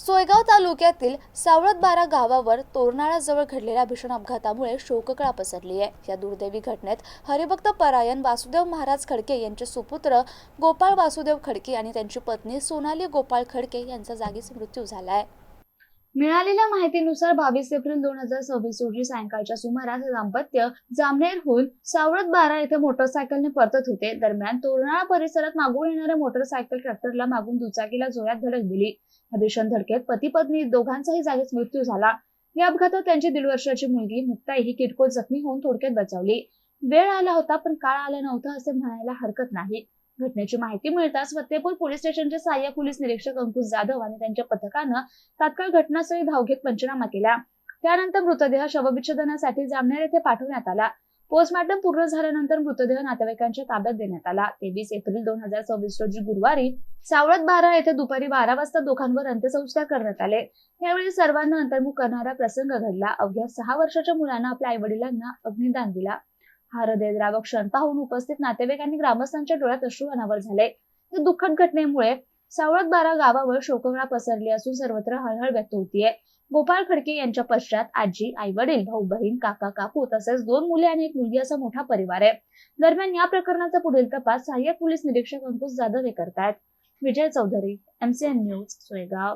सोयगाव तालुक्यातील सावळतबारा गावावर तोरणाळ्याजवळ घडलेल्या भीषण अपघातामुळे शोककळा पसरली आहे। या दुर्दैवी घटनेत हरिभक्त परायण वासुदेव महाराज खडके यांचे सुपुत्र गोपाळ वासुदेव खडके आणि त्यांची पत्नी सोनाली गोपाळ खडके यांचा जागीच मृत्यू झाला आहे। मिळालेल्या माहितीनुसार 22 एप्रिल 2026 रोजी सायंकाळच्या सुमारास हे दाम्पत्य जामनेरहून सावळतबारा येथे मोटरसायकलने परतत होते। दरम्यान तोरणाळा परिसरात मागून येणाऱ्या मोटरसायकल ट्रॅक्टरला मागून दुचाकीला जोरात धडक दिली। या भीषण धडकेत पती पत्नी दोघांचाही जागीच मृत्यू झाला। या अपघातात त्यांची 1.5 वर्षाची मुलगी मुक्ताई ही किरकोळ जखमी होऊन थोडक्यात बचावली। वेळ आला होता पण काळ आला नव्हता असे म्हणायला हरकत नाही। घटनेची माहिती मिळताच फतेपूर पोलीस स्टेशनचे सहाय्यक पोलीस निरीक्षक अंकुश जाधव आणि त्यांच्या पथकानं तात्काळ घटनास्थळी धाव घेत पंचनामा केला। त्यानंतर मृतदेह शवविच्छेदनासाठी जामनेर येथे पाठवण्यात आला। पोस्टमॉर्टम पूर्ण झाल्यानंतर मृतदेह नातेवाईकांच्या ताब्यात देण्यात आला। 23 एप्रिल 2026 रोजी गुरुवारी सावळतबारा येथे दुपारी 12 वाजता दोघांवर अंत्यसंस्कार करण्यात आले। यावेळी सर्वांना अंतर्मुख करणारा प्रसंग घडला। अवघ्या 6 वर्षाच्या मुलानं आपल्या आईवडिलांना अग्निदान दिला। हा हृदयद्रावक क्षण पाहून उपस्थित नातेवाईकांनी ग्रामस्थांच्या डोळ्यात अश्रू अनावर झाले। या दुःखद घटनेमुळे सावळतबारा गावावर शोककळा पसरली असून सर्वत्र हळहळ व्यक्त होतीये। गोपाळ खडके यांच्या पश्चात आजी, आई वडील, भाऊ बहीण, काका काकू तसेच 2 मुले आणि 1 मुलगी असा मोठा परिवार आहे। दरम्यान या प्रकरणाचा पुढील तपास सहाय्यक पोलीस निरीक्षक अंकुश जाधव हे करतायत। विजय चौधरी, MCN न्यूज, सोयगाव।